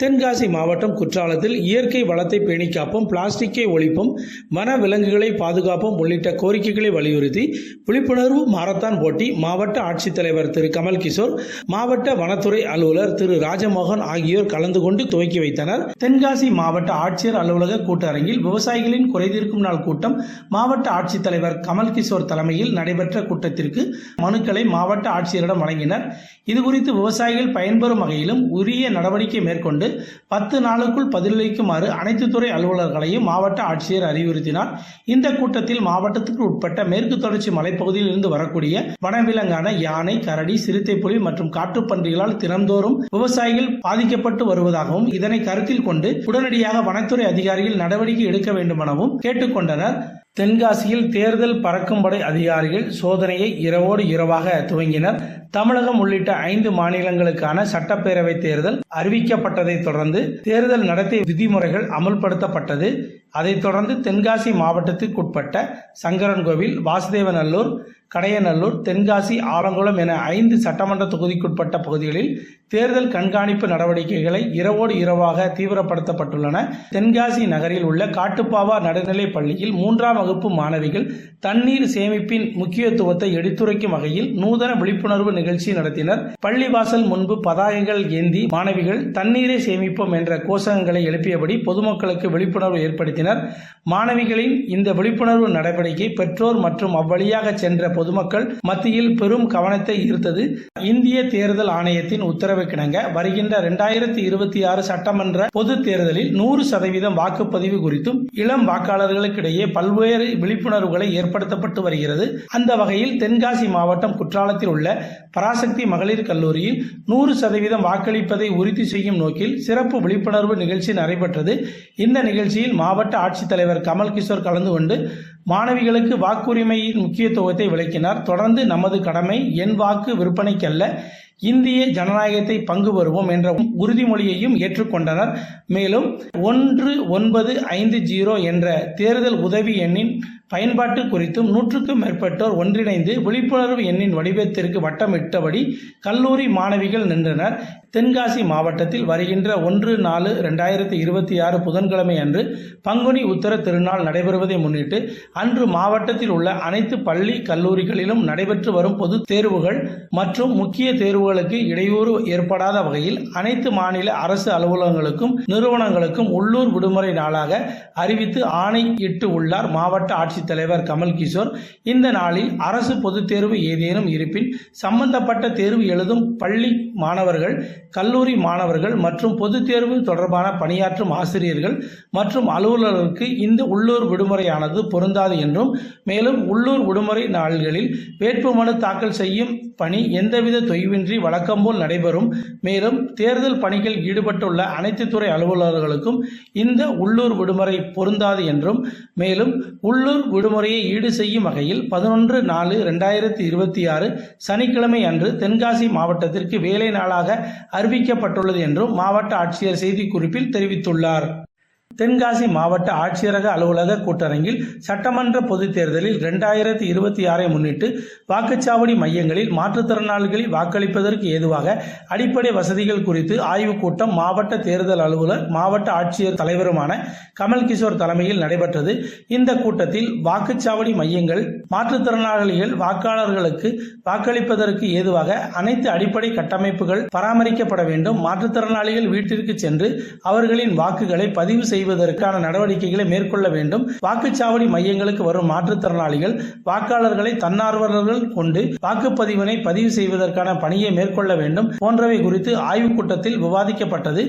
தென்காசி மாவட்டம் குற்றாலத்தில் இயற்கை வளத்தை பேணி காப்போம், பிளாஸ்டிக்கை ஒழிப்போம், வன விலங்குகளை பாதுகாப்போம் உள்ளிட்ட கோரிக்கைகளை வலியுறுத்தி விழிப்புணர்வு மாரத்தான் போட்டி மாவட்ட ஆட்சித்தலைவர் திரு கமல் கிஷோர், மாவட்ட வனத்துறை அலுவலர் திரு ராஜமோகன் ஆகியோர் கலந்து கொண்டு துவக்கி வைத்தனர். தென்காசி மாவட்ட ஆட்சியர் அலுவலக கூட்டரங்கில் விவசாயிகளின் குறைதீர்க்கும் நாள் கூட்டம் மாவட்ட ஆட்சித்தலைவர் கமல் கிஷோர் தலைமையில் நடைபெற்ற கூட்டத்திற்கு மனுக்களை மாவட்ட ஆட்சியரிடம் வழங்கினர். இதுகுறித்து விவசாயிகள் பயன்பெறும் வகையிலும் உரிய நடவடிக்கை மேற்கொண்டு 10 நாளுக்குள் பதிலளிக்குமாறு அனைத்து துறை அலுவலர்களையும் மாவட்ட ஆட்சியர் அறிவுறுத்தினார். இந்த கூட்டத்தில் மாவட்டத்துக்கு உட்பட்ட மேற்கு தொடர்ச்சி மலைப்பகுதியில் இருந்து வரக்கூடிய வனவிலங்கான யானை, கரடி, சிறுத்தை புலி மற்றும் காட்டுப்பன்றிகளால் தினந்தோறும் விவசாயிகள் பாதிக்கப்பட்டு வருவதாகவும் இதனை கருத்தில் கொண்டு உடனடியாக வனத்துறை அதிகாரிகள் நடவடிக்கை எடுக்க வேண்டும் எனவும் கேட்டுக்கொண்டனர். தென்காசியில் தேர்தல் பறக்கும் படை அதிகாரிகள் சோதனையை இரவோடு இரவாக துவங்கினர். தமிழகம் உள்ளிட்ட 5 மாநிலங்களுக்கான சட்டப்பேரவை தேர்தல் அறிவிக்கப்பட்டதை தொடர்ந்து தேர்தல் நடத்தை விதிமுறைகள் அமல்படுத்தப்பட்டது. அதைத் தொடர்ந்து தென்காசி மாவட்டத்திற்குட்பட்ட சங்கரன்கோவில், வாசுதேவநல்லூர், கடையநல்லூர், தென்காசி, ஆலங்குளம் என 5 சட்டமன்ற தொகுதிக்குட்பட்ட பகுதிகளில் தேர்தல் கண்காணிப்பு நடவடிக்கைகளை இரவோடு இரவாக தீவிரப்படுத்தப்பட்டுள்ளன. தென்காசி நகரில் உள்ள காட்டுப்பாவா நடுநிலைப் பள்ளியில் 3ஆம் வகுப்பு மாணவிகள் தண்ணீர் சேமிப்பின் முக்கியத்துவத்தை எடுத்துரைக்கும் வகையில் நூதன விழிப்புணர்வு நிகழ்ச்சி நடத்தினர். பள்ளிவாசல் முன்பு பதாகைகள் ஏந்தி மாணவிகள் தண்ணீரை சேமிப்போம் என்ற கோஷங்களை எழுப்பியபடி பொதுமக்களுக்கு விழிப்புணர்வு ஏற்படுத்தினர். மாணவிகளின் இந்த விழிப்புணர்வு நடவடிக்கை பெற்றோர் மற்றும் அவ்வழியாக சென்ற பொதுமக்கள் மத்தியில் பெரும் கவனத்தை ஈர்த்தது. இந்திய தேர்தல் ஆணையத்தின் உத்தரவுக்கிணங்க வருகின்ற 2026 சட்டமன்ற பொது தேர்தலில் 100% வாக்குப்பதிவு குறித்தும் இளம் வாக்காளர்களுக்கிடையே பல்வேறு விழிப்புணர்வுகளை ஏற்படுத்தப்பட்டு வருகிறது. அந்த வகையில் தென்காசி மாவட்டம் குற்றாலத்தில் உள்ள பராசக்தி மகளிர் கல்லூரியில் 100% வாக்களிப்பதை உறுதி செய்யும் நோக்கில் சிறப்பு விழிப்புணர்வு நிகழ்ச்சி நடைபெற்றது. இந்த நிகழ்ச்சியில் மாவட்ட ஆட்சித்தலைவர் கமல் கிஷோர் கலந்து கொண்டு மாணவிகளுக்கு வாக்குரிமையின் முக்கியத்துவத்தை விளக்கினார். தொடர்ந்து நமது கடமை என் வாக்கு விற்பனைக்கல்ல, இந்திய ஜனநாயகத்தை பங்கு பெறுவோம் என்ற உறுதிமொழியையும் ஏற்றுக்கொண்டனர். மேலும் 1950 என்ற தேர்தல் உதவி எண்ணின் பயன்பாட்டு குறித்தும் 100க்கும் மேற்பட்டோர் ஒன்றிணைந்து விழிப்புணர்வு எண்ணின் வடிவத்திற்கு வட்டமிட்டபடி கல்லூரி மாணவிகள் நின்றனர். தென்காசி மாவட்டத்தில் வருகின்ற 1/4/2026 புதன்கிழமை அன்று பங்குனி உத்தர திருநாள் நடைபெறுவதை முன்னிட்டு அன்று மாவட்டத்தில் உள்ள அனைத்து பள்ளி கல்லூரிகளிலும் நடைபெற்று வரும் பொது தேர்வுகள் மற்றும் முக்கிய தேர்வுகளுக்கு இடையூறு ஏற்படாத வகையில் அனைத்து மாநில அரசு அலுவலகங்களுக்கும் நிறுவனங்களுக்கும் உள்ளூர் விடுமுறை நாளாக அறிவித்து ஆணையிட்டு உள்ளார் மாவட்ட ஆட்சித்தலைவர் கமல் கிஷோர். இந்த நாளில் அரசு பொதுத் தேர்வு ஏதேனும் இருப்பின் சம்பந்தப்பட்ட தேர்வு எழுதும் பள்ளி மாணவர்கள், கல்லூரி மாணவர்கள் மற்றும் பொதுத் தேர்வு தொடர்பான பணியாற்றும் ஆசிரியர்கள் மற்றும் அலுவலர்களுக்கு இந்த உள்ளூர் விடுமுறையானது பொருந்தாது என்றும், மேலும் உள்ளூர் விடுமுறை நாள்களில் வேட்புமனு தாக்கல் செய்யும் பணி எந்தவித தொய்வின்றி வழக்கம்போல் நடைபெறும். மேலும் தேர்தல் பணிகள் ஈடுபட்டுள்ள அனைத்து துறை அலுவலர்களுக்கும் இந்த உள்ளூர் விடுமுறை பொருந்தாது என்றும், மேலும் உள்ளூர் விடுமுறையை ஈடு செய்யும் வகையில் 11/4/2026 சனிக்கிழமை அன்று தென்காசி மாவட்டத்திற்கு வேலை நாளாக அறிவிக்கப்பட்டுள்ளது என்றும் மாவட்ட ஆட்சியர் செய்திக்குறிப்பில் தெரிவித்துள்ளார். தென்காசி மாவட்ட ஆட்சியரக அலுவலக கூட்டரங்கில் சட்டமன்ற பொதுத் தேர்தலில் 2026 முன்னிட்டு வாக்குச்சாவடி மையங்களில் மாற்றுத்திறனாளிகளில் வாக்களிப்பதற்கு ஏதுவாக அடிப்படை வசதிகள் குறித்து ஆய்வுக் கூட்டம் மாவட்ட தேர்தல் அலுவலர், மாவட்ட ஆட்சியர் தலைவருமான கமல் கிஷோர் தலைமையில் நடைபெற்றது. இந்த கூட்டத்தில் வாக்குச்சாவடி மையங்கள் மாற்றுத்திறனாளிகள் வாக்காளர்களுக்கு வாக்களிப்பதற்கு ஏதுவாக அனைத்து அடிப்படை கட்டமைப்புகள் பராமரிக்கப்பட வேண்டும். மாற்றுத்திறனாளிகள் வீட்டிற்கு சென்று அவர்களின் வாக்குகளை பதிவு செய்வதற்கான நடவடிக்கைகளை மேற்கொள்ள வேண்டும். வாக்குச்சாவடி மையங்களுக்கு வரும் மாற்றுத்திறனாளிகள் வாக்காளர்களை தன்னார்வலர்கள் கொண்டு வாக்குப்பதிவினை பதிவு செய்வதற்கான பணியை மேற்கொள்ள வேண்டும் போன்றவை குறித்து ஆய்வுக் கூட்டத்தில் விவாதிக்கப்பட்டது.